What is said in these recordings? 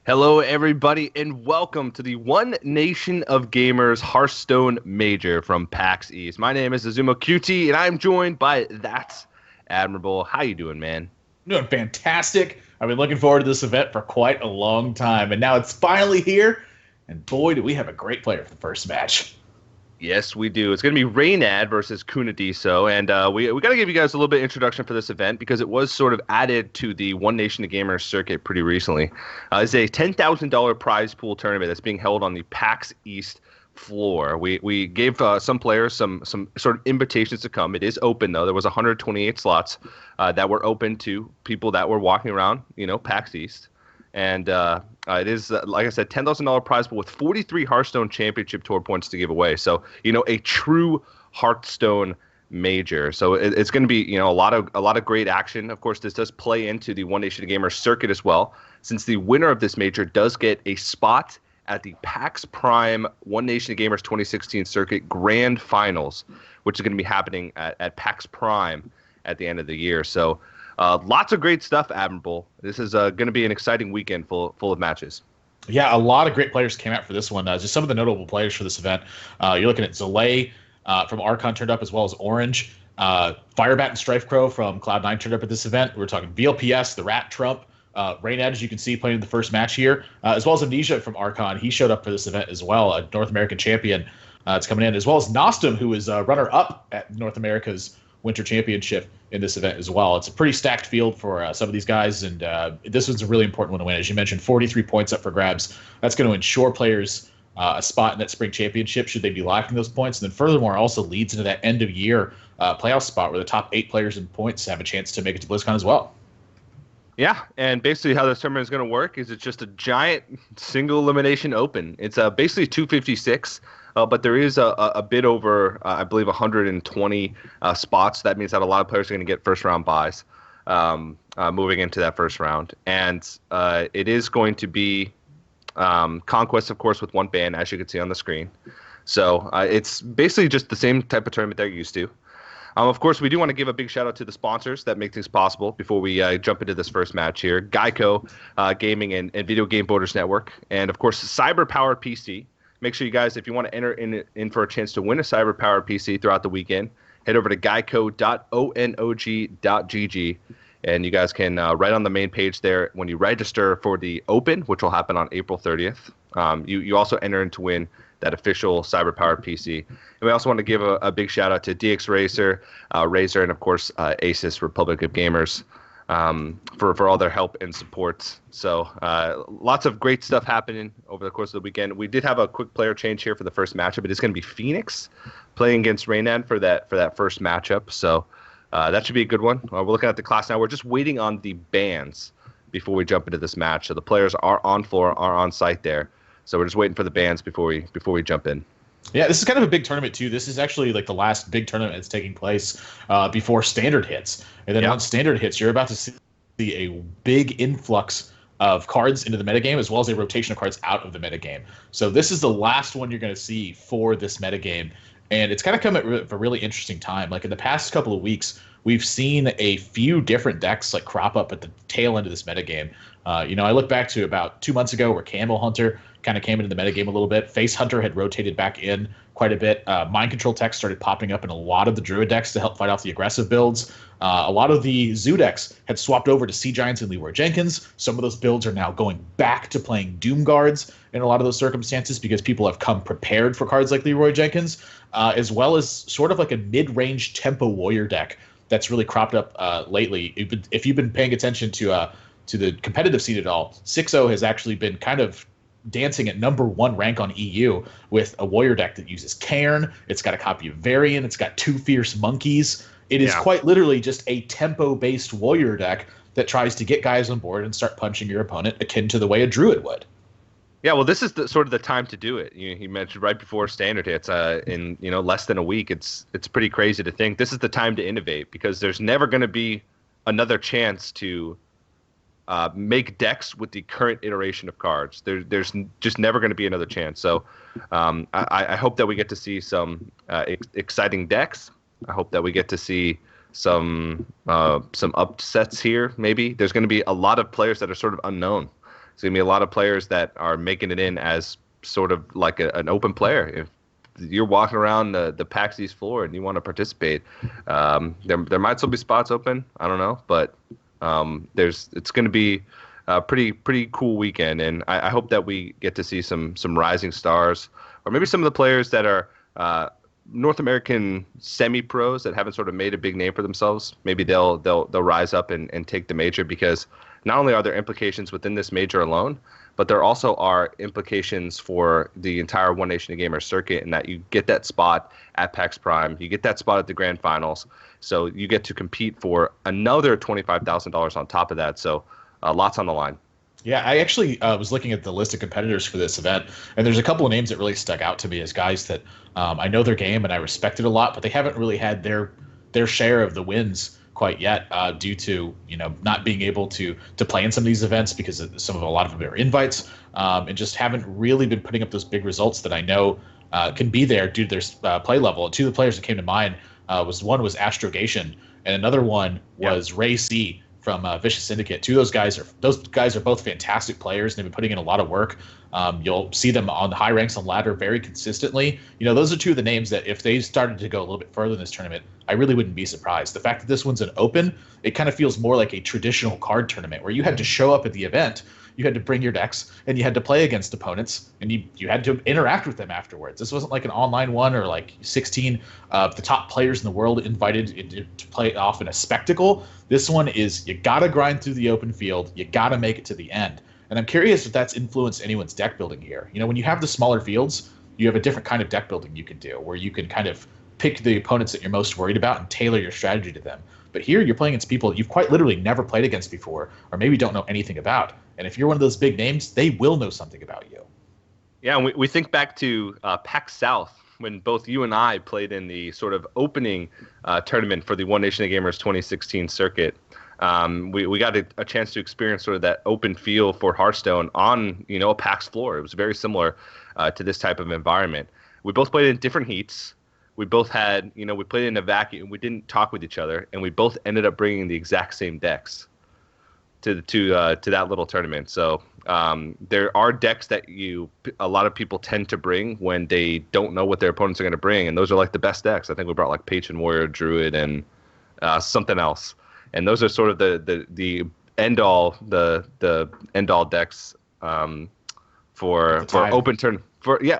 Hello, everybody, and welcome to the One Nation of Gamers Hearthstone Major from PAX East. My name is Azuma QT, and I'm joined by That's Admirable. How you doing, man? Doing fantastic. I've been looking forward to this event for quite a long time, and now it's finally here. And boy, do we have a great player for the first match. Yes, we do. It's going to be Reynad versus Kunadiso, and we got to give you guys a little bit of introduction for this event because it was sort of added to the One Nation of Gamers circuit pretty recently. It's a $10,000 prize pool tournament that's being held on the PAX East floor. We gave some players some sort of invitations to come. It is open though. There was 128 slots that were open to people that were walking around, PAX East. And it is, like I said, $10,000 prize pool with 43 Hearthstone Championship Tour points to give away. So, a true Hearthstone major. So it's going to be, a lot of great action. Of course, this does play into the One Nation of Gamers circuit as well, since the winner of this major does get a spot at the PAX Prime One Nation of Gamers 2016 circuit Grand Finals, which is going to be happening at PAX Prime at the end of the year. So, lots of great stuff, Admirable. This is going to be an exciting weekend full of matches. Yeah, a lot of great players came out for this one. Just some of the notable players for this event. You're looking at Zalay from Archon turned up, as well as Orange. Firebat and Strifecrow from Cloud9 turned up at this event. We're talking VLPS, the Rat Trump. Reynad, as you can see, playing in the first match here, as well as Amnesia from Archon. He showed up for this event as well, a North American champion. It's coming in, as well as Nostum, who is runner-up at North America's Winter Championship in this event as well. It's a pretty stacked field for some of these guys, and this was a really important one to win. As you mentioned, 43 points up for grabs. That's going to ensure players a spot in that spring championship should they be lacking those points. And then furthermore, also leads into that end-of-year playoff spot where the top 8 players in points have a chance to make it to BlizzCon as well. Yeah, and basically how this tournament is going to work is it's just a giant single elimination open. It's basically 256. But there is a bit over, I believe, 120 spots. That means that a lot of players are going to get first-round buys moving into that first round. And it is going to be Conquest, of course, with one ban, as you can see on the screen. So it's basically just the same type of tournament they're used to. Of course, we do want to give a big shout-out to the sponsors that make things possible before we jump into this first match here. GEICO Gaming and Video Game Voters Network. And, of course, Cyber Power PC. Make sure you guys, if you want to enter in for a chance to win a cyber-powered PC throughout the weekend, head over to geico.onog.gg, and you guys can, right on the main page there, when you register for the Open, which will happen on April 30th, you also enter in to win that official cyber-powered PC. And we also want to give a big shout-out to DX Racer, Razer, and, of course, Asus, Republic of Gamers, for all their help and support. So lots of great stuff happening over the course of the weekend. We did have a quick player change here for the first matchup. It is going to be Phoenyx playing against Reynad for that first matchup. So that should be a good one. We're looking at the class now. We're just waiting on the bans before we jump into this match. So the players are on floor, are on site there. So we're just waiting for the bans before we jump in. Yeah, this is kind of a big tournament, too. This is actually like the last big tournament that's taking place before Standard hits. And then once Standard hits, you're about to see a big influx of cards into the metagame, as well as a rotation of cards out of the metagame. So this is the last one you're going to see for this metagame. And it's kind of come at a really interesting time. Like in the past couple of weeks, we've seen a few different decks like crop up at the tail end of this metagame. I look back to about 2 months ago where Camel Hunter kind of came into the metagame a little bit. Face Hunter had rotated back in quite a bit. Mind Control tech started popping up in a lot of the Druid decks to help fight off the aggressive builds. A lot of the Zoo decks had swapped over to Sea Giants and Leroy Jenkins. Some of those builds are now going back to playing Doom Guards in a lot of those circumstances because people have come prepared for cards like Leroy Jenkins, as well as sort of like a mid-range tempo warrior deck that's really cropped up lately. If you've been paying attention to the competitive scene at all, 6-0 has actually been kind of dancing at #1 rank on EU with a warrior deck that uses Cairn. It's got a copy of Varian. It's got 2 Fierce Monkeys. It is quite literally just a tempo-based warrior deck that tries to get guys on board and start punching your opponent akin to the way a Druid would. Yeah, well, this is sort of the time to do it. You mentioned right before Standard hits, in less than a week. It's pretty crazy to think this is the time to innovate because there's never going to be another chance to make decks with the current iteration of cards. There's just never going to be another chance. So I hope that we get to see some exciting decks. I hope that we get to see some upsets here. Maybe there's going to be a lot of players that are sort of unknown. It's going to be a lot of players that are making it in as sort of like an open player. If you're walking around the PAX East floor and you want to participate, there might still be spots open. I don't know, but it's going to be a pretty cool weekend, and I hope that we get to see some rising stars, or maybe some of the players that are North American semi-pros that haven't sort of made a big name for themselves. Maybe they'll rise up and take the major, because not only are there implications within this major alone, but there also are implications for the entire One Nation of Gamers circuit, in that you get that spot at PAX Prime, you get that spot at the Grand Finals, so you get to compete for another $25,000 on top of that. So lots on the line. Yeah, I actually was looking at the list of competitors for this event, and there's a couple of names that really stuck out to me as guys that I know their game and I respect it a lot, but they haven't really had their share of the wins quite yet, due to not being able to play in some of these events because a lot of them are invites, and just haven't really been putting up those big results that I know can be there due to their play level. And two of the players that came to mind was Astrogation, and another one was Ray C from Vicious Syndicate. Two of those guys are both fantastic players, and they've been putting in a lot of work. You'll see them on the high ranks on ladder very consistently. Those are two of the names that if they started to go a little bit further in this tournament, I really wouldn't be surprised. The fact that this one's an open, it kind of feels more like a traditional card tournament where you had to show up at the event, you had to bring your decks, and you had to play against opponents, and you had to interact with them afterwards. This wasn't like an online one or like 16 of the top players in the world invited to play off in a spectacle. This one is, you got to grind through the open field, you got to make it to the end. And I'm curious if that's influenced anyone's deck building here. When you have the smaller fields, you have a different kind of deck building you can do, where you can kind of pick the opponents that you're most worried about and tailor your strategy to them. But here you're playing against people you've quite literally never played against before, or maybe don't know anything about. And if you're one of those big names, they will know something about you. Yeah, and we think back to PAX South, when both you and I played in the sort of opening tournament for the One Nation of Gamers 2016 circuit. We got a chance to experience sort of that open feel for Hearthstone on a PAX floor. It was very similar to this type of environment. We both played in different heats. We both had, we played in a vacuum. We didn't talk with each other, and we both ended up bringing the exact same decks to that little tournament. So there are decks that a lot of people tend to bring when they don't know what their opponents are going to bring, and those are like the best decks. I think we brought like Patron Warrior, Druid, and something else, and those are sort of the end all decks for open turn.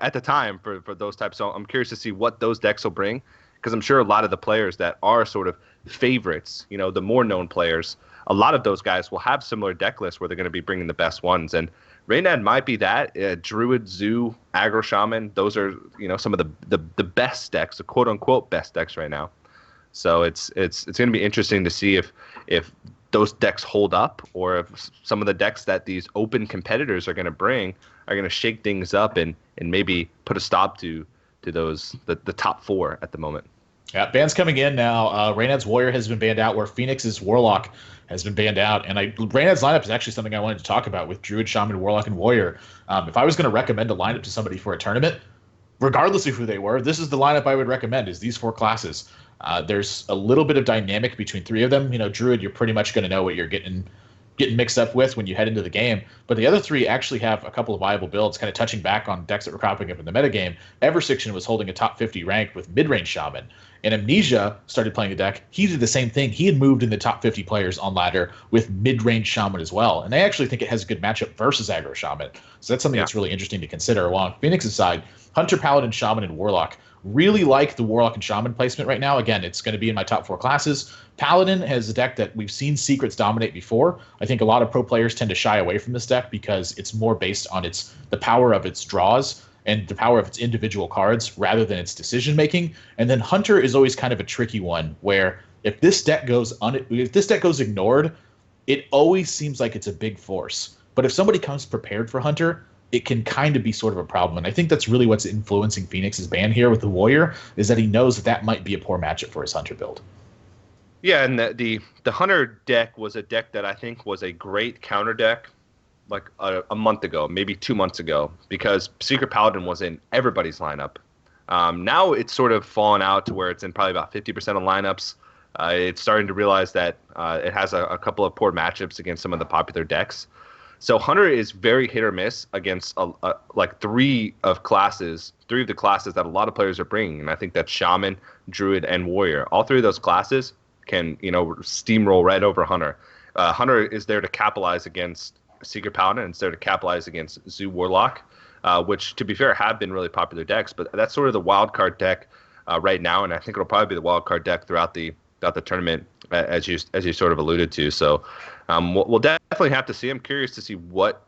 At the time for those types. So I'm curious to see what those decks will bring, because I'm sure a lot of the players that are sort of favorites, the more known players, a lot of those guys will have similar deck lists where they're going to be bringing the best ones. And Reynad might be that. Druid, Zoo, Aggro Shaman, those are some of the best decks, the quote unquote best decks right now. So it's going to be interesting to see if those decks hold up, or if some of the decks that these open competitors are going to bring are going to shake things up and maybe put a stop to those the top four at the moment. Yeah, bans coming in now. Reynad's Warrior has been banned out, where Phoenix's Warlock has been banned out. And Reynad's lineup is actually something I wanted to talk about with Druid, Shaman, Warlock, and Warrior. If I was going to recommend a lineup to somebody for a tournament, regardless of who they were, this is the lineup I would recommend, is these four classes. There's a little bit of dynamic between three of them. Druid, you're pretty much going to know what you're getting mixed up with when you head into the game. But the other three actually have a couple of viable builds, kind of touching back on decks that were cropping up in the metagame. Eversection was holding a top 50 rank with mid-range Shaman. And Amnesia started playing the deck. He did the same thing. He had moved in the top 50 players on ladder with mid-range Shaman as well. And I actually think it has a good matchup versus Aggro Shaman. So that's something that's really interesting to consider. Along Phoenix's side, Hunter, Paladin, Shaman, and Warlock. Really like the Warlock and Shaman placement right now. Again, it's going to be in my top four classes. Paladin has a deck that we've seen secrets dominate before. I think a lot of pro players tend to shy away from this deck because it's more based on the power of its draws and the power of its individual cards rather than its decision making. And then Hunter is always kind of a tricky one, where if this deck goes ignored, it always seems like it's a big force. But if somebody comes prepared for Hunter, it can kind of be sort of a problem. And I think that's really what's influencing Phoenix's ban here with the Warrior, is that he knows that might be a poor matchup for his Hunter build. Yeah, and the Hunter deck was a deck that I think was a great counter deck like a month ago, maybe 2 months ago, because Secret Paladin was in everybody's lineup. Now it's sort of fallen out to where it's in probably about 50% of lineups. It's starting to realize that it has a couple of poor matchups against some of the popular decks. So Hunter is very hit or miss against like three of the classes that a lot of players are bringing, and I think that's Shaman, Druid, and Warrior. All three of those classes can steamroll right over Hunter. Hunter is there to capitalize against Secret Paladin, and it's there to capitalize against Zoo Warlock, which, to be fair, have been really popular decks. But that's sort of the wild card deck right now, and I think it'll probably be the wild card deck throughout the tournament, as you sort of alluded to. So we'll definitely have to see. I'm curious to see what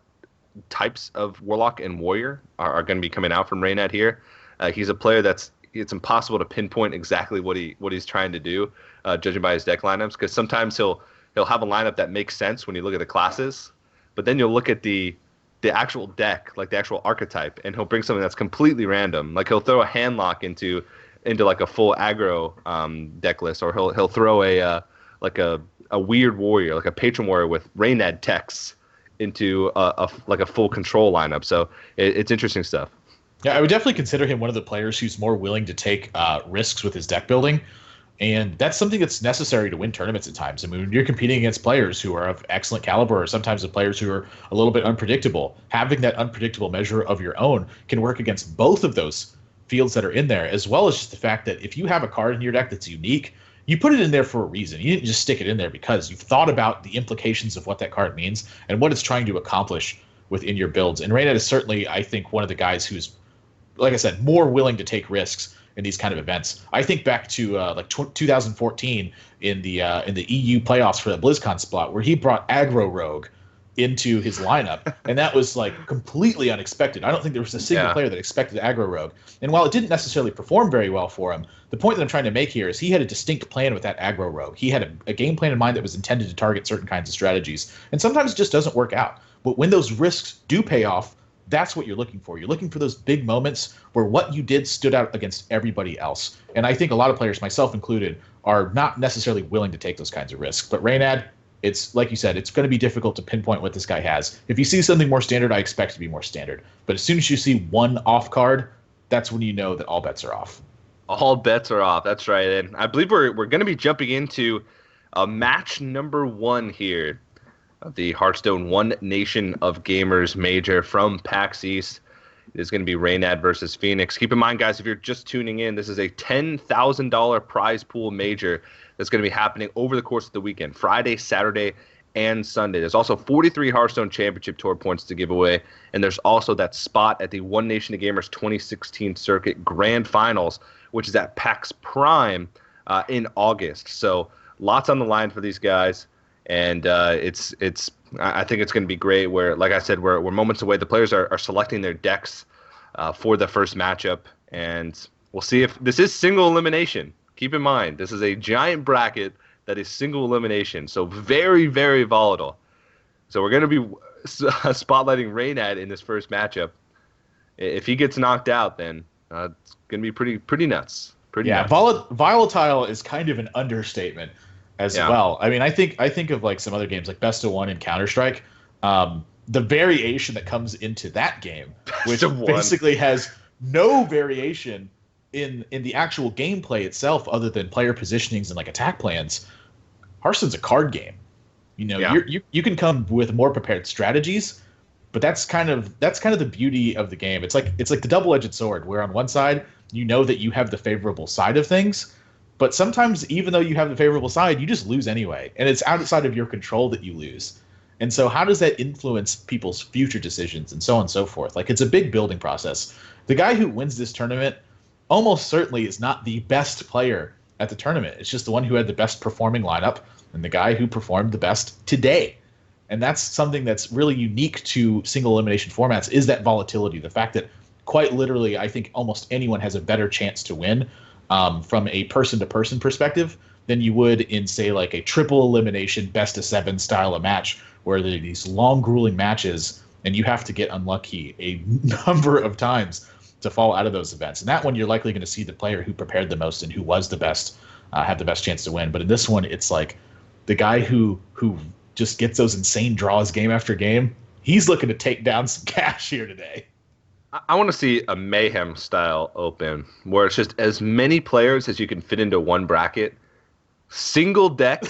types of Warlock and Warrior are going to be coming out from Reynad here. He's a player it's impossible to pinpoint exactly what he's trying to do, judging by his deck lineups, because sometimes he'll have a lineup that makes sense when you look at the classes, but then you'll look at the actual deck, like the actual archetype, and he'll bring something that's completely random. Like he'll throw a handlock into like a full aggro deck list, or he'll throw a weird warrior, like a patron warrior with Reynad texts into a full control lineup. So it's interesting stuff. Yeah, I would definitely consider him one of the players who's more willing to take risks with his deck building. And that's something that's necessary to win tournaments at times. I mean, when you're competing against players who are of excellent caliber, or sometimes the players who are a little bit unpredictable, having that unpredictable measure of your own can work against both of those fields that are in there, as well as just the fact that if you have a card in your deck that's unique, you put it in there for a reason. You didn't just stick it in there because you've thought about the implications of what that card means and what it's trying to accomplish within your builds. And Reynad is certainly, I think, one of the guys who's, like I said, more willing to take risks in these kind of events. I think back to 2014 in the EU playoffs for the BlizzCon spot, where he brought Aggro Rogue into his lineup, and that was like completely unexpected. I don't think there was a single player that expected Aggro Rogue. And while it didn't necessarily perform very well for him, the point that I'm trying to make here is he had a distinct plan with that Aggro Rogue. He had a game plan in mind that was intended to target certain kinds of strategies, and sometimes it just doesn't work out. But when those risks do pay off, that's what you're looking for. You're looking for those big moments where what you did stood out against everybody else. And I think a lot of players, myself included, are not necessarily willing to take those kinds of risks. But Reynad, it's like you said, it's going to be difficult to pinpoint what this guy has. If you see something more standard, I expect it to be more standard. But as soon as you see one off card, that's when you know that all bets are off. All bets are off. That's right. And I believe we're going to be jumping into match number 1 here of the Hearthstone One Nation of Gamers major from PAX East. It is going to be Reynad versus Phoenyx. Keep in mind, guys, if you're just tuning in, this is a $10,000 prize pool major that's going to be happening over the course of the weekend, Friday, Saturday, and Sunday. There's also 43 Hearthstone Championship Tour points to give away, and there's also that spot at the One Nation of Gamers 2016 Circuit Grand Finals, which is at PAX Prime in August. So lots on the line for these guys. And I think it's going to be great. Where, like I said, we're moments away. The players are selecting their decks for the first matchup, and we'll see if this is single elimination. Keep in mind, this is a giant bracket that is single elimination, so very, very volatile. So we're going to be spotlighting Reynad in this first matchup. If he gets knocked out, then it's going to be pretty nuts. Nuts. Volatile is kind of an understatement as well. I mean, I think of like some other games like Best of One and Counter-Strike. The variation that comes into that game, which basically has no variation in the actual gameplay itself other than player positionings and like attack plans. Hearthstone's a card game. You can come with more prepared strategies, but that's kind of the beauty of the game. It's like the double-edged sword, where on one side you know that you have the favorable side of things, but sometimes, even though you have the favorable side, you just lose anyway. And it's outside of your control that you lose. And so how does that influence people's future decisions and so on and so forth? Like, it's a big building process. The guy who wins this tournament almost certainly is not the best player at the tournament. It's just the one who had the best performing lineup and the guy who performed the best today. And that's something that's really unique to single elimination formats, is that volatility. The fact that quite literally, I think almost anyone has a better chance to win from a person-to-person perspective than you would in, say, like a triple elimination best-of-7 style of match, where there are these long, grueling matches, and you have to get unlucky a number of times to fall out of those events. And that one, you're likely going to see the player who prepared the most and who was the best have the best chance to win. But in this one, it's like the guy who just gets those insane draws game after game, he's looking to take down some cash here today. I want to see a Mayhem style open where it's just as many players as you can fit into one bracket, single deck,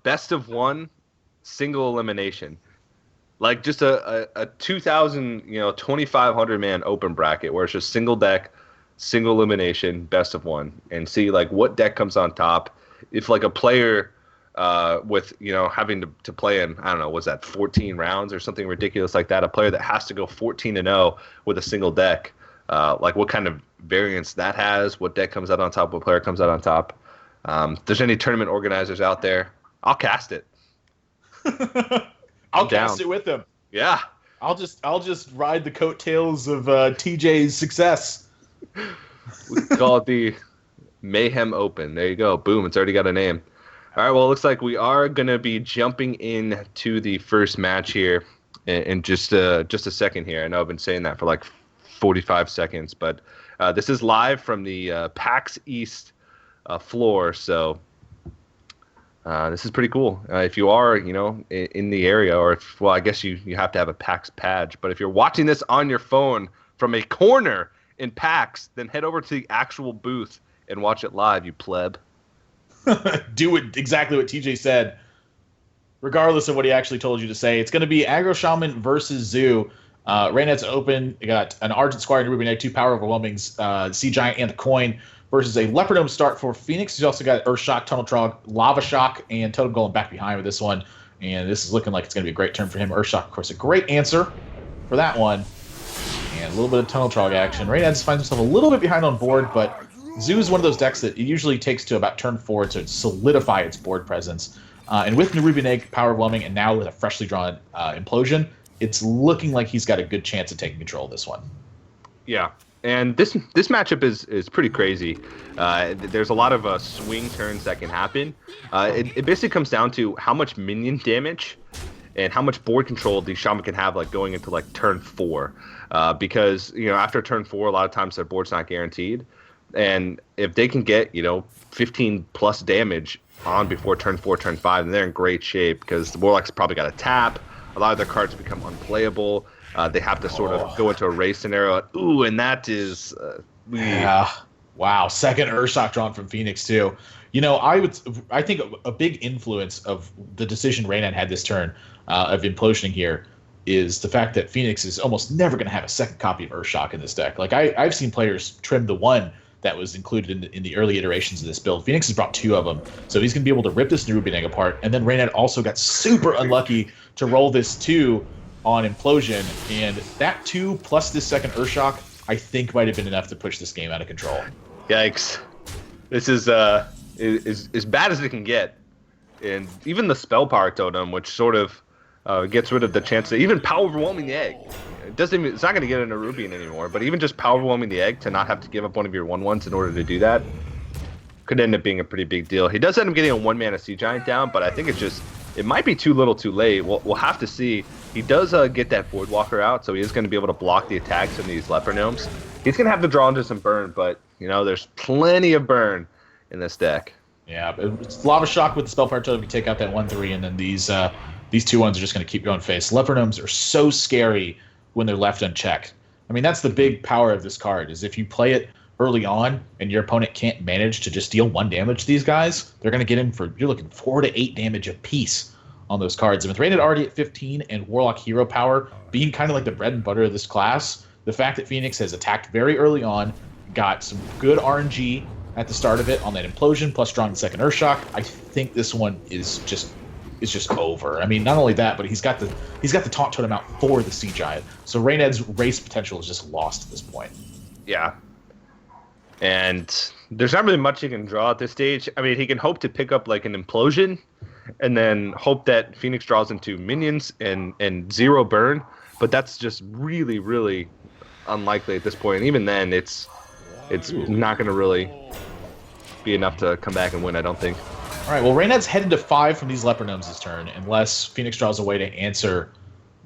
best of one, single elimination. Like just a 2,000, 2,500 man open bracket where it's just single deck, single elimination, best of one, and see like what deck comes on top. If like a player with having to play in, I don't know, was that 14 rounds or something ridiculous like that, a player that has to go 14-0 with a single deck, like what kind of variance that has, what deck comes out on top, what player comes out on top. If there's any tournament organizers out there, I'll cast it. I'll cast it with them. Yeah. I'll just ride the coattails of TJ's success. We call it the Mayhem Open. There you go. Boom. It's already got a name. All right. Well, it looks like we are going to be jumping into the first match here in just a second here. I know I've been saying that for like 45 seconds, but this is live from the PAX East floor. So this is pretty cool. If you are, in the area, or I guess you have to have a PAX badge. But if you're watching this on your phone from a corner in PAX, then head over to the actual booth and watch it live, you pleb. Do it exactly what TJ said, regardless of what he actually told you to say. It's going to be Aggro Shaman versus Zoo. Reynad's open. You got an Argent Squire and Ruby Egg, 2 power overwhelmings, Sea Giant and the Coin, versus a Leopard Gnome start for Phoenix. He's also got Earth Shock, Tunnel Trog, Lava Shock, and Totem Golem back behind with this one. And this is looking like it's going to be a great turn for him. Earth Shock, of course, a great answer for that one. And a little bit of Tunnel Trog action. Reynad finds himself a little bit behind on board, but Zoo is one of those decks that it usually takes to about turn 4 to solidify its board presence. And with Nerubian Egg, Power Overwhelming, and now with a freshly drawn Implosion, it's looking like he's got a good chance of taking control of this one. Yeah. And this matchup is pretty crazy. There's a lot of swing turns that can happen. It basically comes down to how much minion damage and how much board control the Shaman can have, like going into like turn 4. Because after turn 4, a lot of times their board's not guaranteed, and if they can get 15 plus damage on before turn 4, turn 5, then they're in great shape because the Warlock's probably got to tap. A lot of their cards become unplayable. They have to sort of go into a race scenario. Ooh, and that is... yeah. Wow. Second Urshock drawn from Phoenix, too. I think a big influence of the decision Reynad had this turn of implosioning here is the fact that Phoenix is almost never going to have a second copy of Urshock in this deck. Like, I've seen players trim the one that was included in the early iterations of this build. Phoenix has brought 2 of them, so he's going to be able to rip this Nerubian Egg apart. And then Reynad also got super unlucky to roll this 2 on Implosion, and that 2 plus this second Urshock, I think might have been enough to push this game out of control. Yikes. This is as bad as it can get. And even the Spell Power Totem, which sort of gets rid of the chance to even Power Overwhelming the Egg. It's not going to get into Rubian anymore, but even just Power Overwhelming the Egg to not have to give up one of your 1/1s in order to do that could end up being a pretty big deal. He does end up getting a 1-mana Sea Giant down, but I think it might be too little too late. We'll have to see. He does get that Voidwalker out, so he is going to be able to block the attacks of these Leper Gnomes. He's going to have to draw into some burn, but there's plenty of burn in this deck. Yeah, it's Lava Shock with the Spell Power Totem. You take out that 1/3, and then these 2 ones are just going to keep going face. Leper Gnomes are so scary when they're left unchecked. I mean, that's the big power of this card, is if you play it early on and your opponent can't manage to just deal 1 damage to these guys, they're going to get in for, you're looking 4 to 8 damage apiece on those cards. And with Reynad already at 15 and Warlock Hero Power being kind of like the bread and butter of this class, the fact that Phoenix has attacked very early on, got some good RNG at the start of it on that Implosion, plus drawing the second Urshock, I think this one is just over. I mean, not only that, but he's got the Taunt Totem out for the Sea Giant. So Reynad's race potential is just lost at this point. Yeah. And there's not really much he can draw at this stage. I mean, he can hope to pick up like an Implosion and then hope that Phoenix draws into minions and 0 burn, but that's just really, really unlikely at this point. And even then, it's not going to really be enough to come back and win, I don't think. All right, well, Reynad's headed to 5 from these Leper Gnomes this turn, unless Phoenix draws a way to answer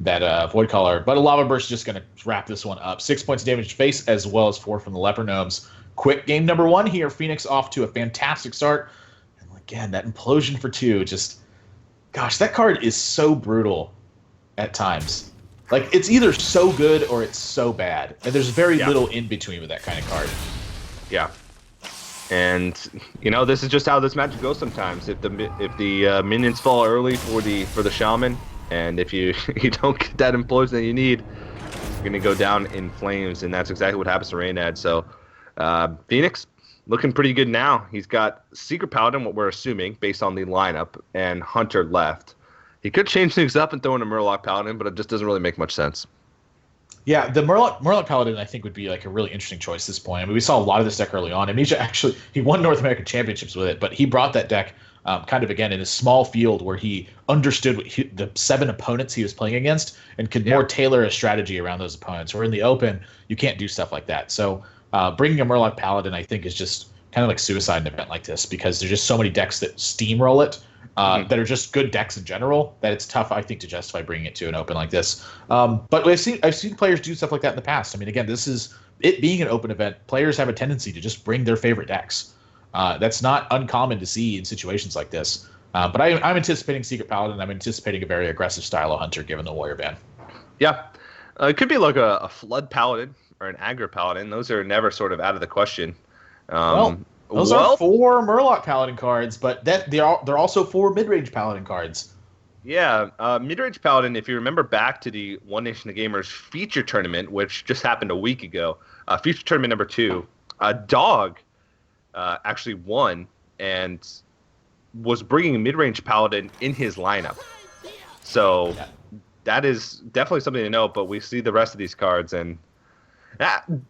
that Void Caller. But a Lava Burst is just going to wrap this one up. 6 points of damage to face, as well as 4 from the Leper Gnomes. Quick game number 1 here. Phoenix off to a fantastic start. And again, that Implosion for 2, just... Gosh, that card is so brutal at times. Like, it's either so good or it's so bad. And there's very little in between with that kind of card. Yeah. And this is just how this match goes sometimes. If the minions fall early for the shaman, And if you you don't get that implosion that you need, you're gonna go down in flames, and that's exactly what happens to Reynad. So Phoenyx looking pretty good now. He's got Secret Paladin, what we're assuming based on the lineup, and Hunter left. He could change things up and throw in a Murloc Paladin, but it just doesn't really make much sense. Yeah, the Murloc Paladin I think would be like a really interesting choice at this point. I mean, we saw a lot of this deck early on. Amnesia actually he won North American Championships with it, but he brought that deck kind of again in a small field where he understood the 7 opponents he was playing against and could more tailor a strategy around those opponents. Or in the open, you can't do stuff like that. So bringing a Murloc Paladin, I think, is just kind of like suicide in an event like this because there's just so many decks that steamroll it that are just good decks in general that it's tough, I think, to justify bringing it to an open like this. But I've seen players do stuff like that in the past. I mean, again, this is it being an open event. Players have a tendency to just bring their favorite decks. That's not uncommon to see in situations like this. But I'm anticipating Secret Paladin. I'm anticipating a very aggressive style of Hunter given the Warrior ban. Yeah. It could be like a Flood Paladin or an Aggro Paladin. Those are never sort of out of the question. Those are 4 Murloc Paladin cards, but they're also 4 mid-range Paladin cards. Yeah, mid-range Paladin, if you remember back to the One Nation of Gamers feature tournament, which just happened a week ago, feature tournament number 2, Dog actually won and was bringing a mid-range Paladin in his lineup. So that is definitely something to note, but we see the rest of these cards, and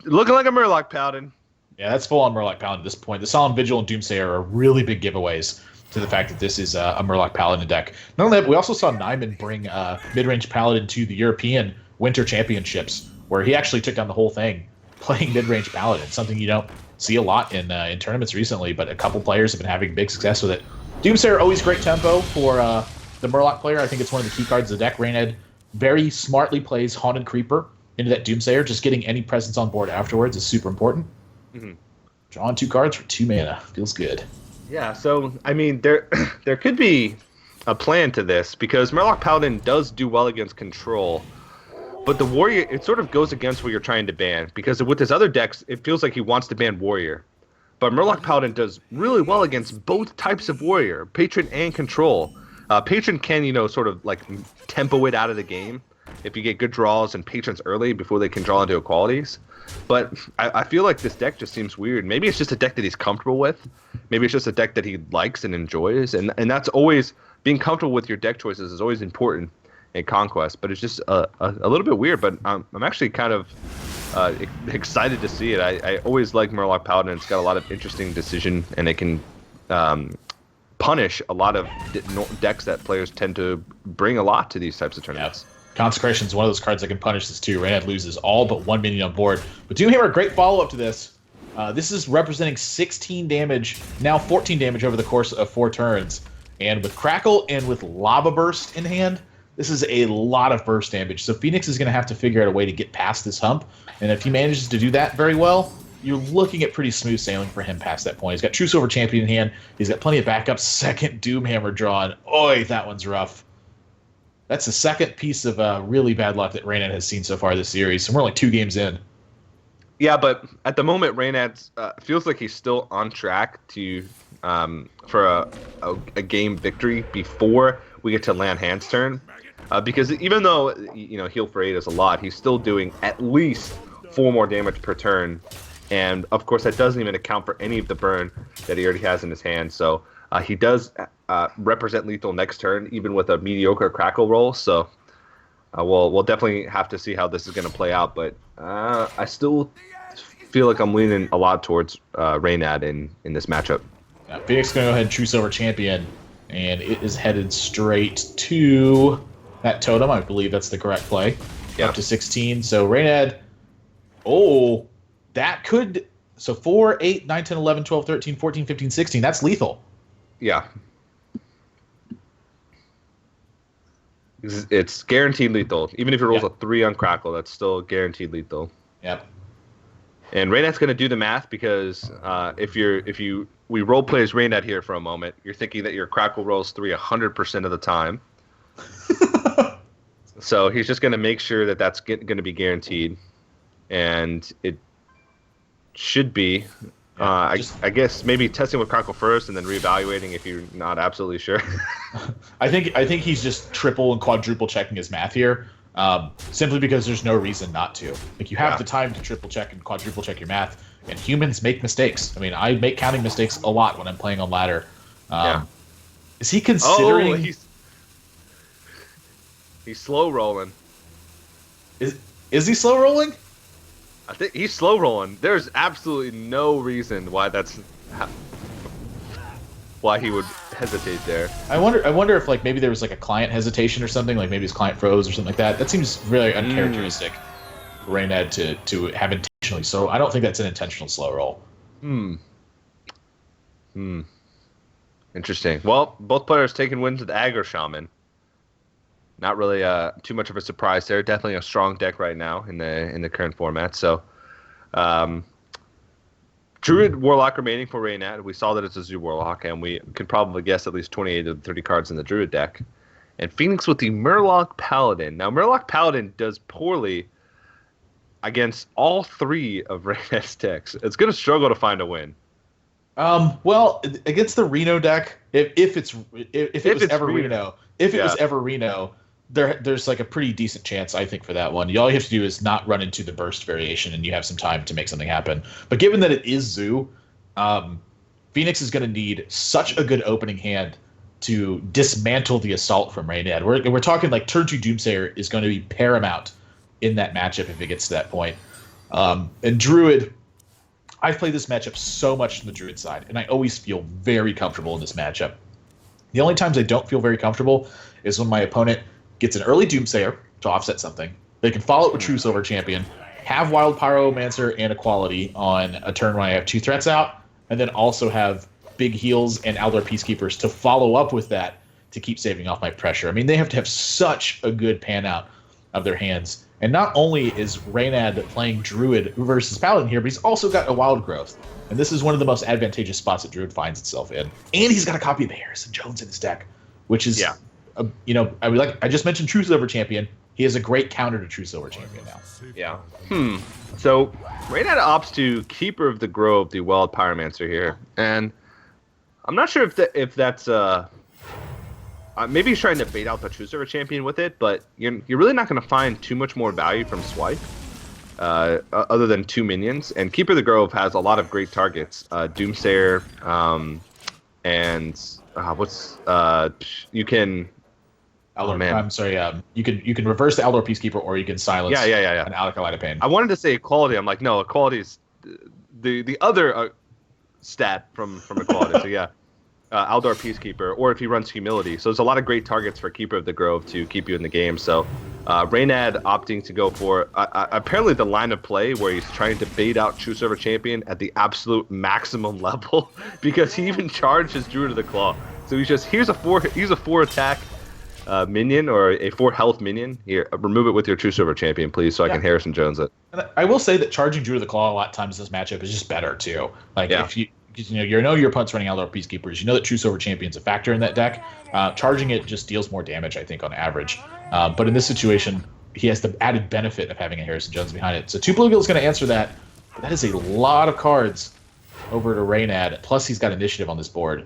looking like a Murloc Paladin. Yeah, that's full-on Murloc Paladin at this point. The Solemn Vigil and Doomsayer are really big giveaways to the fact that this is a Murloc Paladin deck. Not only that, but we also saw Nyman bring mid-range Paladin to the European Winter Championships, where he actually took down the whole thing playing mid-range Paladin, something you don't see a lot in tournaments recently, but a couple players have been having big success with it. Doomsayer, always great tempo for the Murloc player. I think it's one of the key cards of the deck. Reynad very smartly plays Haunted Creeper into that Doomsayer. Just getting any presence on board afterwards is super important. Mm-hmm. Drawing 2 cards for 2 mana. Feels good. Yeah, so, I mean, there could be a plan to this, because Murloc Paladin does do well against control, but the Warrior, it sort of goes against what you're trying to ban, because with his other decks, it feels like he wants to ban Warrior. But Murloc Paladin does really well against both types of Warrior, Patron and Control. Patron can, sort of, like, tempo it out of the game if you get good draws and Patrons early before they can draw into equalities. But I feel like this deck just seems weird. Maybe it's just a deck that he's comfortable with. Maybe it's just a deck that he likes and enjoys. And that's always, being comfortable with your deck choices is always important in Conquest. But it's just a little bit weird. But I'm actually kind of excited to see it. I always like Murloc Paladin. It's got a lot of interesting decision, and it can punish a lot of decks that players tend to bring a lot to these types of tournaments. Yeah. Consecration is one of those cards that can punish this too. Reynad loses all but 1 minion on board. But Doomhammer, great follow-up to this. This is representing 16 damage, now 14 damage over the course of 4 turns. And with Crackle and with Lava Burst in hand, this is a lot of burst damage. So Phoenyx is going to have to figure out a way to get past this hump. And if he manages to do that very well, you're looking at pretty smooth sailing for him past that point. He's got True Silver Champion in hand. He's got plenty of backups. Second Doomhammer drawn. Oy, that one's rough. That's the second piece of really bad luck that Reynad has seen so far this series, and we're only 2 games in. Yeah, but at the moment, Reynad feels like he's still on track to for a game victory before we get to land hand's turn. Because even though heal for 8 is a lot, he's still doing at least 4 more damage per turn, and of course that doesn't even account for any of the burn that he already has in his hand. So he does represent lethal next turn, even with a mediocre Crackle roll. So we'll definitely have to see how this is going to play out. But I still feel like I'm leaning a lot towards Reynad in this matchup. Phoenix is going to go ahead and True Silver Champion, and it is headed straight to that totem. I believe that's the correct play. Yeah. Up to 16. So Reynad, that could... So 4, 8, 9, 10, 11, 12, 13, 14, 15, 16. That's lethal. Yeah. It's guaranteed lethal. Even if he rolls a 3 on Crackle, that's still guaranteed lethal. Yep. And Reynad's going to do the math, because we role play as Reynad here for a moment, you're thinking that your Crackle rolls 3 100% of the time. So he's just going to make sure that that's going to be guaranteed. And it should be. I guess maybe testing with Crackle first and then reevaluating if you're not absolutely sure. I think he's just triple and quadruple checking his math here, simply because there's no reason not to. Like, you have the time to triple check and quadruple check your math, and humans make mistakes. I mean, I make counting mistakes a lot when I'm playing on ladder. Is he considering? Oh, he's slow rolling. Is he slow rolling? I think he's slow rolling. There's absolutely no reason why why he would hesitate there. I wonder if like maybe there was like a client hesitation or something, like maybe his client froze or something like that. That seems really uncharacteristic for Reynad to have intentionally. So I don't think that's an intentional slow roll. Interesting. Well, both players taking wins with Aggro Shaman. Not really too much of a surprise there. Definitely a strong deck right now in the current format. So, Druid Warlock remaining for Reynad. We saw that it's a Zoo Warlock, and we can probably guess at least 28 of the 30 cards in the Druid deck. And Phoenyx with the Murloc Paladin. Now, Murloc Paladin does poorly against all three of Reynad's decks. It's going to struggle to find a win. Well, against the Reno deck, if it was ever Reno, there's like a pretty decent chance, I think, for that one. All you have to do is not run into the burst variation, and you have some time to make something happen. But given that it is Zoo, Phoenyx is going to need such a good opening hand to dismantle the assault from Reynad. We're talking like turn 2 Doomsayer is going to be paramount in that matchup if it gets to that point. And Druid, I've played this matchup so much on the Druid side, and I always feel very comfortable in this matchup. The only times I don't feel very comfortable is when my opponent gets an early Doomsayer to offset something. They can follow it with True Silver Champion, have Wild Pyromancer and Equality on a turn when I have 2 threats out, and then also have big heals and Aldor Peacekeepers to follow up with that to keep saving off my pressure. I mean, they have to have such a good pan out of their hands. And not only is Reynad playing Druid versus Paladin here, but he's also got a Wild Growth. And this is one of the most advantageous spots that Druid finds itself in. And he's got a copy of Harrison Jones in his deck, which is, I just mentioned True Silver Champion. He has a great counter to True Silver Champion now. Yeah. So Reynad opts to Keeper of the Grove, the Wild Pyromancer here. And I'm not sure if that's maybe he's trying to bait out the True Silver Champion with it, but you're really not going to find too much more value from Swipe other than 2 minions. And Keeper of the Grove has a lot of great targets. Doomsayer, and you can... I'm sorry. You can reverse the Aldor Peacekeeper, or you can silence an Alkaline of Pain. I wanted to say Equality. I'm like, no, Equality is the other stat from Equality. So yeah, Aldor Peacekeeper, or if he runs Humility. So there's a lot of great targets for Keeper of the Grove to keep you in the game. So Reynad opting to go for apparently the line of play where he's trying to bait out True Silver Champion at the absolute maximum level because he even charged his Druid of the Claw. So here's a 4 attack minion or a 4 health minion. Here, remove it with your True Silver Champion, please, so I can Harrison Jones it. And I will say that charging Druid of the Claw a lot of times in this matchup is just better too. Like if you know your opponent's running Aldor Peacekeepers, you know that True Silver Champion's a factor in that deck. Charging it just deals more damage, I think, on average. But in this situation, he has the added benefit of having a Harrison Jones behind it. So 2 Bluegill is going to answer that. But that is a lot of cards over to Reynad. Plus, he's got initiative on this board.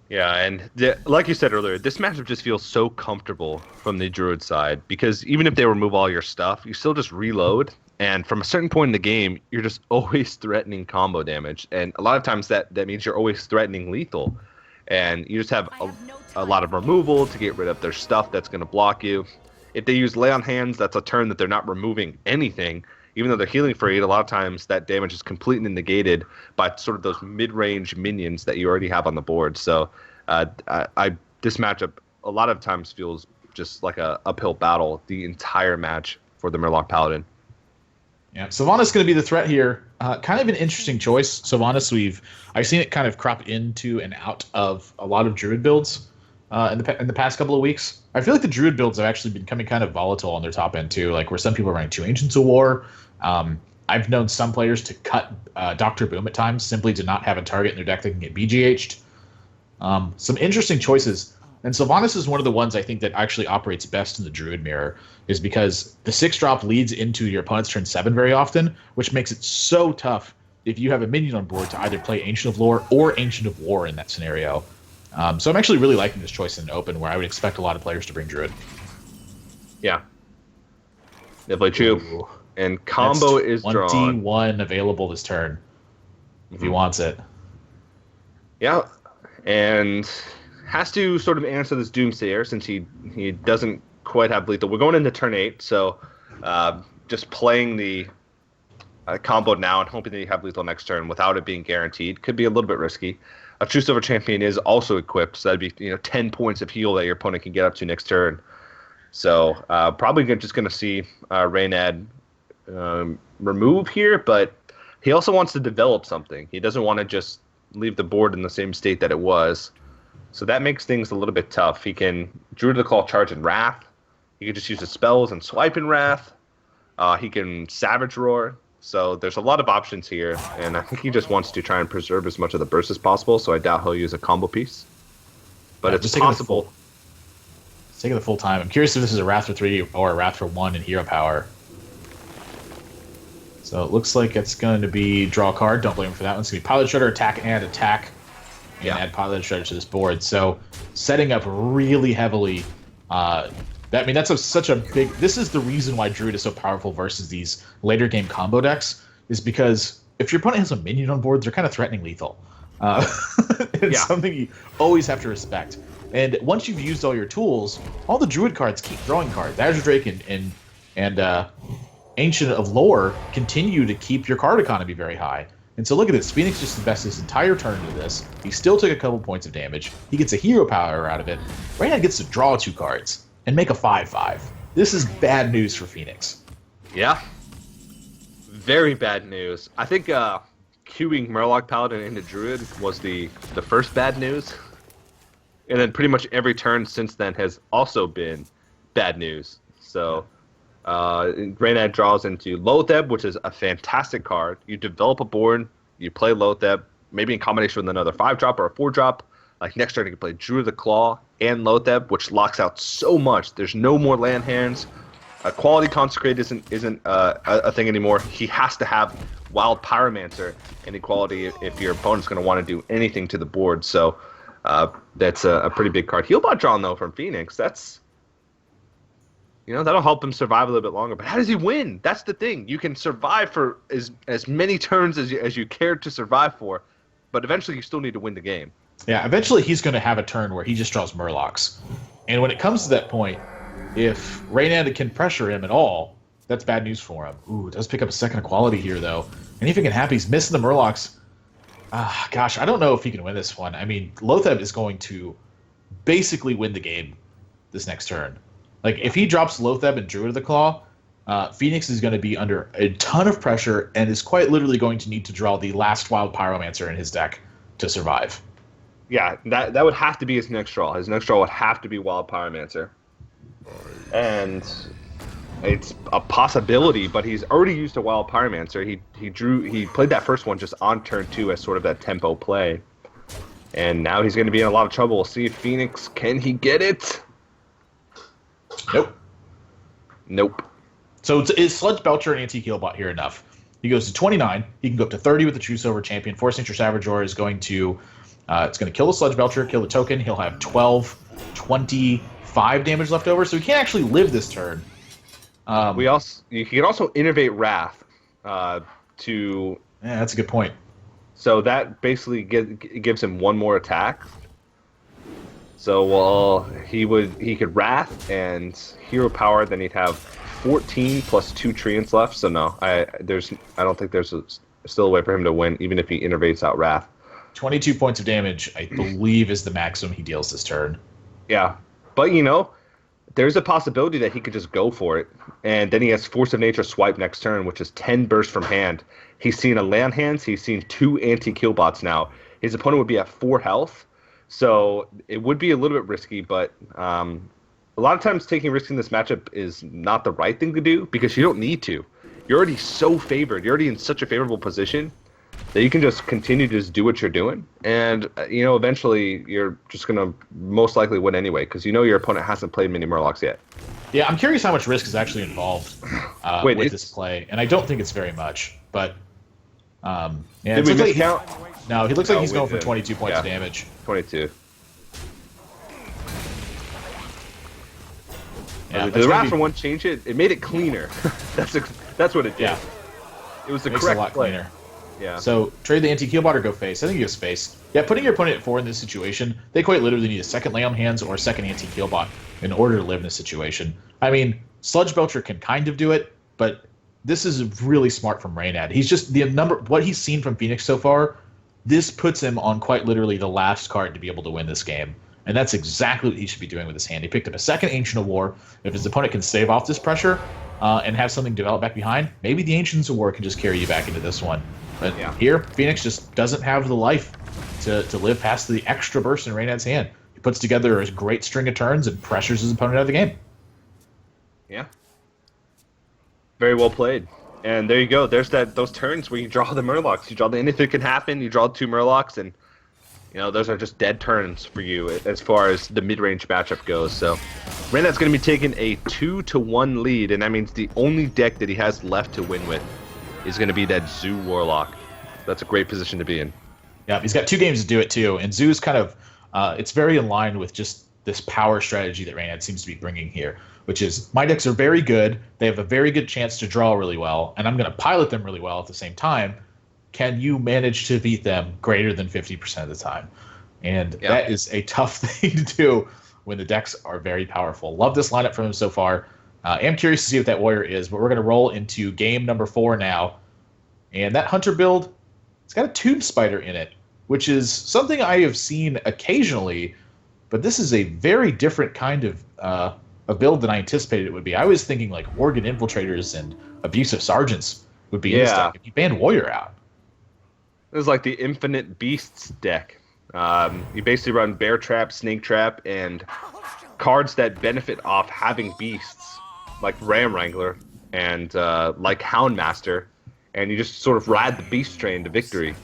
Yeah, and like you said earlier, this matchup just feels so comfortable from the Druid side because even if they remove all your stuff, you still just reload. And from a certain point in the game, you're just always threatening combo damage. And a lot of times that means you're always threatening lethal. And you just have a lot of removal to get rid of their stuff that's going to block you. If they use Lay on Hands, that's a turn that they're not removing anything. Even though they're healing for 8, a lot of times that damage is completely negated by sort of those mid-range minions that you already have on the board. So this matchup a lot of times feels just like a uphill battle the entire match for the Murloc Paladin. Yeah, Sylvanas going to be the threat here. Kind of an interesting choice. Sylvanas, I've seen it kind of crop into and out of a lot of Druid builds in the past couple of weeks. I feel like the Druid builds have actually been becoming kind of volatile on their top end too, like where some people are running 2 Ancients of War. I've known some players to cut Dr. Boom at times simply to not have a target in their deck that can get BGH'd. Some interesting choices. And Sylvanas is one of the ones I think that actually operates best in the Druid mirror, is because the 6-drop leads into your opponent's turn 7 very often, which makes it so tough if you have a minion on board to either play Ancient of Lore or Ancient of War in that scenario. So I'm actually really liking this choice in open, where I would expect a lot of players to bring Druid. Yeah. Definitely true. Ooh. And combo is 21 drawn. available this turn if he wants it. Yeah. And has to sort of answer this Doomsayer since he doesn't quite have lethal. We're going into turn 8, so just playing the combo now and hoping that you have lethal next turn without it being guaranteed could be a little bit risky. A True Silver Champion is also equipped, so that'd be 10 points of heal that your opponent can get up to next turn. So probably just going to see Reynad remove here, but he also wants to develop something. He doesn't want to just leave the board in the same state that it was. So that makes things a little bit tough. He can Druid of the Claw, charge in Wrath. He can just use his spells and swipe in Wrath. He can Savage Roar. So there's a lot of options here, and I think he just wants to try and preserve as much of the burst as possible, so I doubt he'll use a combo piece. But yeah, it's possible. It's taking the full time. I'm curious if this is a Wrath for 3 or a Wrath for 1 in Hero Power. So it looks like it's going to be draw a card. Don't blame him for that one. It's going to be Pilot Shredder, attack, and add Pilot Shredder to this board. So setting up really heavily. That's such a big. This is the reason why Druid is so powerful versus these later game combo decks, is because if your opponent has a minion on board, they're kind of threatening lethal. It's something you always have to respect. And once you've used all your tools, all the Druid cards keep drawing cards. Azure Drake and Ancient of Lore continue to keep your card economy very high. And so look at this. Phoenyx just invested his entire turn into this. He still took a couple points of damage. He gets a hero power out of it. Reynad gets to draw 2 cards and make a 5/5. This is bad news for Phoenyx. Yeah. Very bad news. I think queuing Murloc Paladin into Druid was the first bad news. And then pretty much every turn since then has also been bad news. So Reynad draws into Loatheb, which is a fantastic card. You develop a board, you play Loatheb, maybe in combination with another 5-drop or a 4-drop. Like next turn, you can play Druid of the Claw and Loatheb, which locks out so much. There's no more land hands. Quality Consecrate isn't a thing anymore. He has to have Wild Pyromancer and Equality if your opponent's going to want to do anything to the board. So that's a pretty big card. Healbot drawn, though, from Phoenyx. That's... that'll help him survive a little bit longer. But how does he win? That's the thing. You can survive for as many turns as you care to survive for, but eventually you still need to win the game. Yeah, eventually he's going to have a turn where he just draws Murlocs. And when it comes to that point, if Reynad can pressure him at all, that's bad news for him. Ooh, does pick up a second equality here, though. And if he can happy, he's missing the Murlocs. Gosh, I don't know if he can win this one. I mean, Loatheb is going to basically win the game this next turn. Like, if he drops Loatheb and Druid of the Claw, Phoenyx is going to be under a ton of pressure and is quite literally going to need to draw the last Wild Pyromancer in his deck to survive. Yeah, that would have to be his next draw. His next draw would have to be Wild Pyromancer. And it's a possibility, but he's already used a Wild Pyromancer. He played that first one just on turn 2 as sort of that tempo play. And now he's going to be in a lot of trouble. We'll see if Phoenyx, can he get it? Nope. So is Sludge Belcher and Anti-Healbot here enough? He goes to 29. He can go up to 30 with the True Silver Champion. Force Nature Savage Roar is going to... it's going to kill the Sludge Belcher, kill the token. He'll have 25 damage left over, so he can't actually live this turn. You can also innovate Wrath to... Yeah, that's a good point. So that basically gives him one more attack. So he could Wrath and Hero Power, then he'd have 14 plus 2 Treants left. So no, I don't think there's still a way for him to win, even if he innervates out Wrath. 22 points of damage, I believe, is the maximum he deals this turn. Yeah, but there's a possibility that he could just go for it, and then he has Force of Nature swipe next turn, which is 10 burst from hand. He's seen a land hands. He's seen 2 anti-Killbots now. His opponent would be at 4 health, so it would be a little bit risky, but a lot of times taking risks in this matchup is not the right thing to do because you don't need to. You're already so favored. You're already in such a favorable position that you can just continue to just do what you're doing, and eventually you're just gonna most likely win anyway because your opponent hasn't played many Murlocs yet. Yeah, I'm curious how much risk is actually involved with this play, and I don't think it's very much. But Yeah, Did we miscount? No, he looks like he's we going for did. 22 points of damage. 22. Yeah, Did the Raptor one change it? It made it cleaner. That's what it did. Yeah. It was the Makes correct it a lot play. cleaner. Yeah. So trade the anti-heal bot or go face. I think he goes face. Yeah, putting your opponent at 4 in this situation, they quite literally need a second lay on hands or a second anti-heal bot in order to live in this situation. I mean, Sludge Belcher can kind of do it, but this is really smart from Reynad. He's just what he's seen from Phoenyx so far, this puts him on quite literally the last card to be able to win this game. And that's exactly what he should be doing with his hand. He picked up a second Ancient of War. If his opponent can save off this pressure and have something develop back behind, maybe the Ancients of War can just carry you back into this one. But here, Phoenyx just doesn't have the life to live past the extra burst in Reynad's hand. He puts together a great string of turns and pressures his opponent out of the game. Yeah. Very well played. And there you go. There's those turns where you draw the Murlocs. You draw the anything can happen. You draw 2 Murlocs, and those are just dead turns for you as far as the mid-range matchup goes. So Reynad's going to be taking a 2-1 lead, and that means the only deck that he has left to win with is going to be that Zoo Warlock. That's a great position to be in. Yeah, he's got 2 games to do it too, and Zoo's kind of it's very in line with just this power strategy that Reynad seems to be bringing here, which is my decks are very good. They have a very good chance to draw really well, and I'm going to pilot them really well at the same time. Can you manage to beat them greater than 50% of the time? And that is a tough thing to do when the decks are very powerful. Love this lineup from him so far. I'm curious to see what that Warrior is, but we're going to roll into game number 4 now. And that Hunter build, it's got a Tomb Spider in it, which is something I have seen occasionally, but this is a very different kind of a build than I anticipated it would be. I was thinking like Worgen Infiltrators and Abusive Sergeants would be in this deck. If you banned Warrior out. This is like the Infinite Beasts deck. You basically run Bear Trap, Snake Trap, and cards that benefit off having beasts, like Ram Wrangler and like Houndmaster, and you just sort of ride the Beast Train to victory.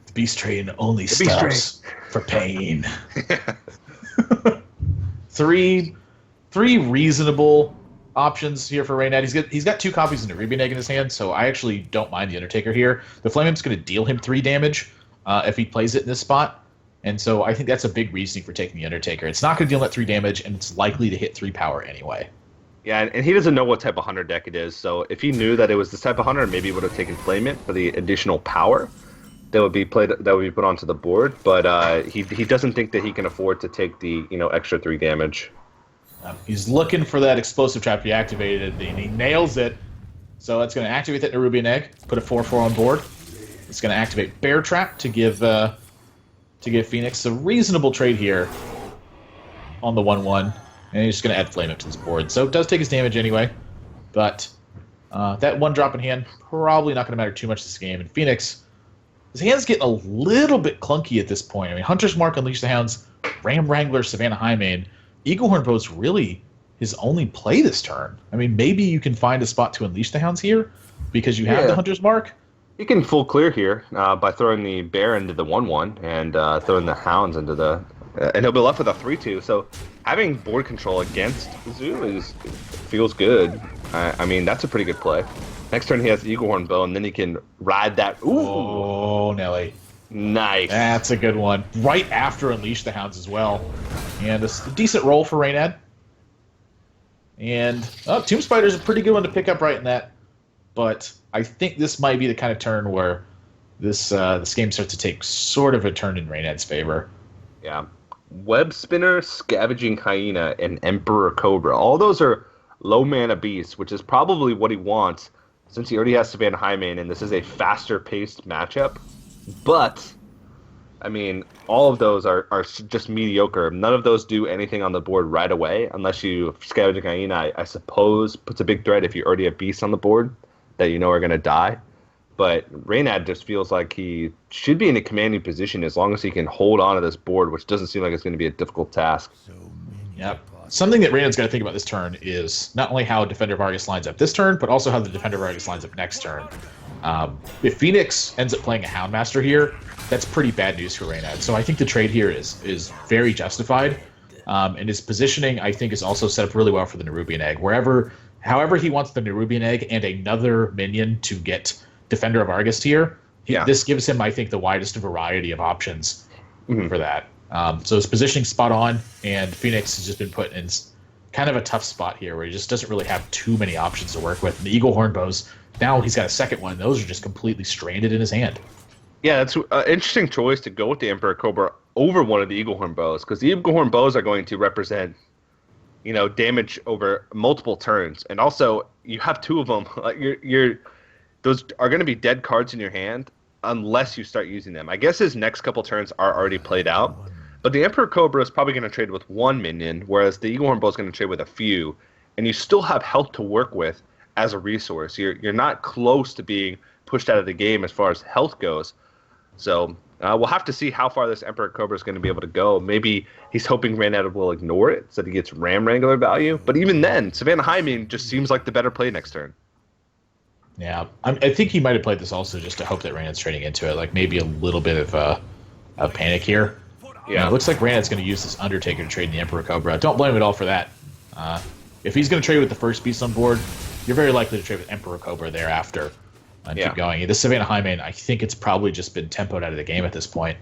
The Beast Train only stops for pain. Three reasonable options here for Reynad. He's got 2 copies of Nerubian Egg in his hand, so I actually don't mind the Undertaker here. The Flame Imp's going to deal him 3 damage if he plays it in this spot, and so I think that's a big reasoning for taking the Undertaker. It's not going to deal that 3 damage, and it's likely to hit 3 power anyway. Yeah, and he doesn't know what type of hunter deck it is, so if he knew that it was this type of hunter, maybe he would have taken Flame Imp for the additional power that would be put onto the board, but he doesn't think that he can afford to take the extra 3 damage. He's looking for that explosive trap to be activated, and he nails it. So that's going to activate that Nerubian Egg, put a 4/4 on board. It's going to activate Bear Trap to give Phoenyx a reasonable trade here on the 1/1, and he's just going to add Flame Up to this board. So it does take his damage anyway, but that 1 drop in hand probably not going to matter too much this game. And Phoenyx, his hand's getting a little bit clunky at this point. I mean, Hunter's Mark, Unleash the Hounds, Ram Wrangler, Savannah Highmane. Eaglehorn Boat's really his only play this turn. I mean, maybe you can find a spot to Unleash the Hounds here because you have the Hunter's Mark. You can full clear here by throwing the Bear into the 1/1 and throwing the Hounds into the... and he'll be left with a 3/2. So having board control against Zoo feels good. I mean, that's a pretty good play. Next turn he has the Eaglehorn Bow, and then he can ride that... Ooh! Oh, Nelly. Nice. That's a good one. Right after Unleash the Hounds as well. And a decent roll for Reynad. And Tomb Spider's a pretty good one to pick up right in that. But I think this might be the kind of turn where this game starts to take sort of a turn in Reynad's favor. Yeah. Web Spinner, Scavenging Hyena, and Emperor Cobra. All those are low mana beasts, which is probably what he wants since he already has Savannah Highmane, and this is a faster paced matchup. But, I mean, all of those are just mediocre. None of those do anything on the board right away, unless you Scavenging Hyena, I suppose, puts a big threat if you already have beasts on the board that you know are going to die. But Reynad just feels like he should be in a commanding position as long as he can hold on to this board, which doesn't seem like it's going to be a difficult task. Yep. Something that Reynad's got to think about this turn is not only how Defender of Argus lines up this turn, but also how the Defender of Argus lines up next turn. If Phoenyx ends up playing a Houndmaster here, that's pretty bad news for Reynad. So I think the trade here is very justified. And his positioning, I think, is also set up really well for the Nerubian Egg. Wherever However he wants the Nerubian Egg and another minion to get Defender of Argus tier, this gives him, I think, the widest variety of options for that. So his positioning spot on, and Phoenyx has just been put in kind of a tough spot here where he just doesn't really have too many options to work with. And the Eagle Horn bows, now he's got a second one. Those are just completely stranded in his hand. Yeah, that's an interesting choice to go with the Emperor Cobra over one of the Eagle Horn bows, because the Eagle Horn bows are going to represent, damage over multiple turns, and also you have two of them. Like those are going to be dead cards in your hand unless you start using them. I guess his next couple turns are already played out, but the Emperor Cobra is probably going to trade with one minion, whereas the Eagle Horn bow is going to trade with a few, and you still have health to work with as a resource. You're not close to being pushed out of the game as far as health goes. So we'll have to see how far this Emperor Cobra is going to be able to go. Maybe he's hoping Reynad will ignore it so that he gets Ram Wrangler value. But even then, Savannah Hymen just seems like the better play next turn. Yeah, I think he might have played this also just to hope that Reynad's trading into it. Like maybe a little bit of panic here. Yeah, it looks like Reynad's going to use this Undertaker to trade in the Emperor Cobra. Don't blame him at all for that. If he's going to trade with the first beast on board, you're very likely to trade with Emperor Cobra thereafter. And keep going. The Savannah Hymen, I think it's probably just been tempoed out of the game at this point.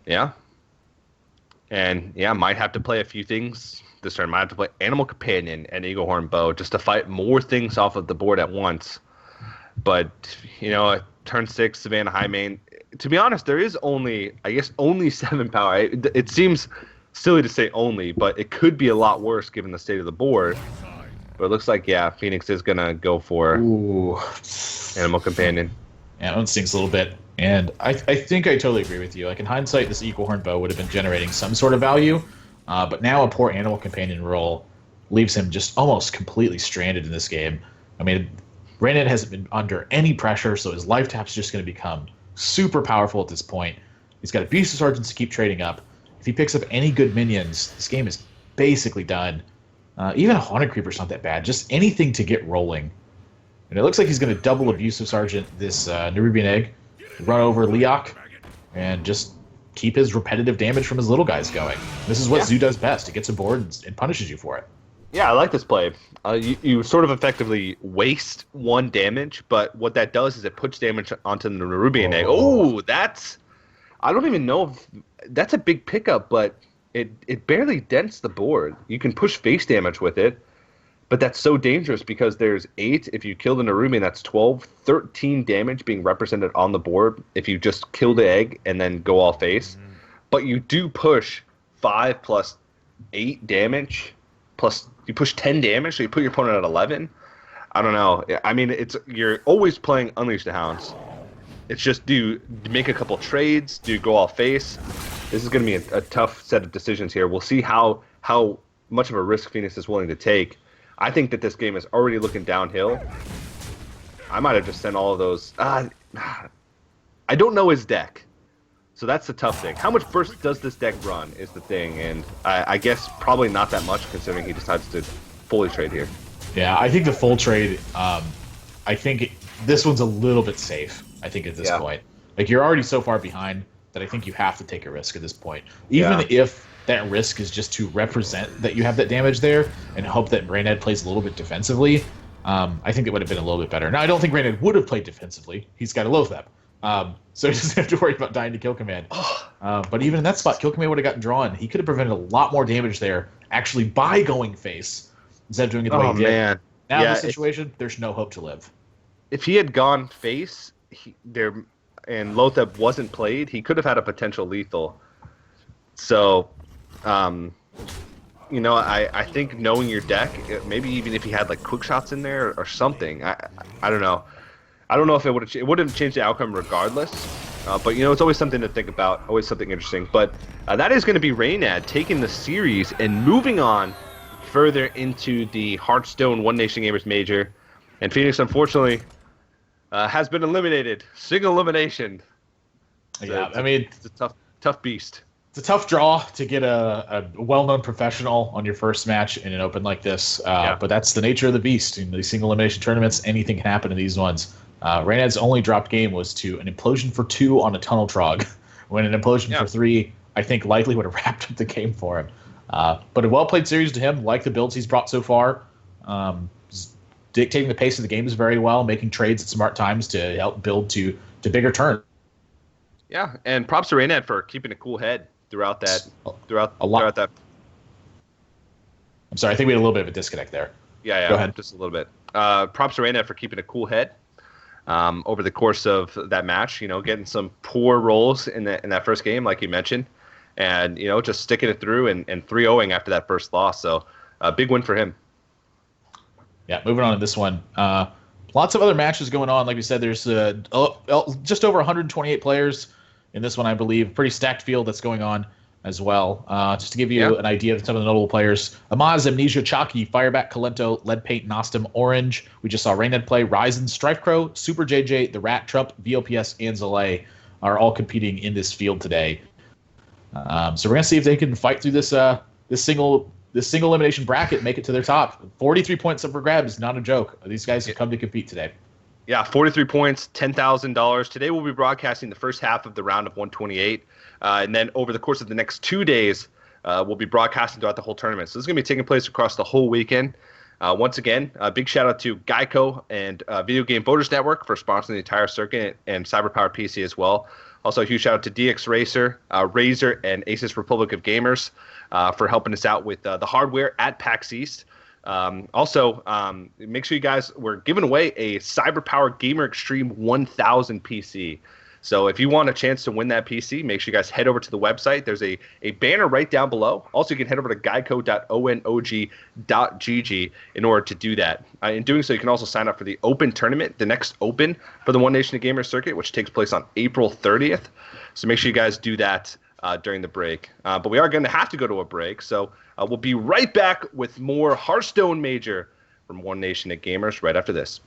Yeah. And, might have to play a few things this turn. Might have to play Animal Companion and Eagle Horn Bow just to fight more things off of the board at once. But, at turn 6, Savannah Hymen, to be honest, there is only 7 power. It seems silly to say only, but it could be a lot worse given the state of the board. But it looks like, Phoenyx is going to go for Animal Companion. Yeah, that stings a little bit. And I think I totally agree with you. Like, in hindsight, this Eagle Horn Bow would have been generating some sort of value. But now a poor Animal Companion roll leaves him just almost completely stranded in this game. I mean, Reynad hasn't been under any pressure, so his life tap's just going to become super powerful at this point. He's got Abusive Sergeants to keep trading up. If he picks up any good minions, this game is basically done. Even a Haunted Creeper's not that bad. Just anything to get rolling. And it looks like he's going to double Abusive Sergeant this Nerubian Egg, run over Leok, and just keep his repetitive damage from his little guys going. This is what Zoo does best. It gets aboard and punishes you for it. Yeah, I like this play. You sort of effectively waste 1 damage, but what that does is it puts damage onto the Nerubian Egg. Oh, that's... I don't even know if... That's a big pickup, but it barely dents the board. You can push face damage with it, but that's so dangerous because there's 8. If you kill the Nerubian, that's 12. 13 damage being represented on the board if you just kill the egg and then go all face. But you do push 5 plus 8 damage, plus you push 10 damage, so you put your opponent at 11. I don't know. I mean, you're always playing Unleash the Hounds. It's just, do you make a couple trades? Do you go all face? This is going to be a tough set of decisions here. We'll see how much of a risk Phoenix is willing to take. I think that this game is already looking downhill. I might have just sent all of those. I don't know his deck. So that's the tough thing. How much burst does this deck run is the thing, and I guess probably not that much considering he decides to fully trade here. Yeah, I think the full trade, I think this one's a little bit safe, I think, at this point. Like, you're already so far behind that I think you have to take a risk at this point. Even if that risk is just to represent that you have that damage there and hope that Reynad plays a little bit defensively, I think it would have been a little bit better. Now, I don't think Reynad would have played defensively. He's got a Loatheb. So he doesn't have to worry about dying to Kill Command. But even in that spot, Kill Command would have gotten drawn. He could have prevented a lot more damage there, actually, by going face, instead of doing it the way he did. Man. Now in this situation, there's no hope to live. If he had gone face and Loatheb wasn't played, he could have had a potential lethal. So, I think knowing your deck, maybe even if he had like quick shots in there or something, I don't know. I don't know if it would have changed the outcome regardless. But it's always something to think about, always something interesting. But that is going to be Reynad taking the series and moving on further into the Hearthstone One Nation Gamers Major. And Phoenix, unfortunately, has been eliminated. Single elimination. It's a tough beast. It's a tough draw to get a well-known professional on your first match in an open like this. But that's the nature of the beast. In these single elimination tournaments, anything can happen in these ones. Reynad's only dropped game was to an implosion for 2 on a Tunnel Trog, when an implosion for 3, I think, likely would have wrapped up the game for him. But a well-played series to him, like the builds he's brought so far. Dictating the pace of the games very well, making trades at smart times to help build to bigger turns. Yeah, and props to Reynad for keeping a cool head throughout that. A lot. Throughout that. I'm sorry, I think we had a little bit of a disconnect there. Yeah, Go ahead. just a little bit. Props to Reynad for keeping a cool head over the course of that match. Getting some poor rolls in that first game, like you mentioned, and just sticking it through and 3-0ing after that first loss. So a big win for him. Yeah, moving on to this one. Lots of other matches going on. Like we said, there's just over 128 players in this one, I believe. Pretty stacked field that's going on as well. Just to give you an idea of some of the notable players. Amaz, Amnesia, Chalky, Fireback, Kalento, Leadpaint, Nostum, Orange. We just saw Reynad play. Ryzen, Strifecrow, Super JJ, The Rat, Trump, VOPS, and Zalay are all competing in this field today. So we're going to see if they can fight through this single elimination bracket, make it to their top. 43 points up for grabs, not a joke. These guys have come to compete today. Yeah, 43 points, $10,000. Today we'll be broadcasting the first half of the round of 128. And then over the course of the next 2 days, we'll be broadcasting throughout the whole tournament. So this is going to be taking place across the whole weekend. Once again, a big shout out to GEICO and Video Game Voters Network for sponsoring the entire circuit, and CyberPower PC as well. Also, a huge shout out to DX Racer, Razer, and Asus Republic of Gamers for helping us out with the hardware at PAX East. Also, make sure you guys, we're giving away a CyberPower Gamer Extreme 1000 PC. So if you want a chance to win that PC, make sure you guys head over to the website. There's a banner right down below. Also, you can head over to geico.onog.gg in order to do that. In doing so, you can also sign up for the Open Tournament, the next Open for the One Nation of Gamers circuit, which takes place on April 30th. So make sure you guys do that during the break. But we are going to have to go to a break. So we'll be right back with more Hearthstone Major from One Nation of Gamers right after this.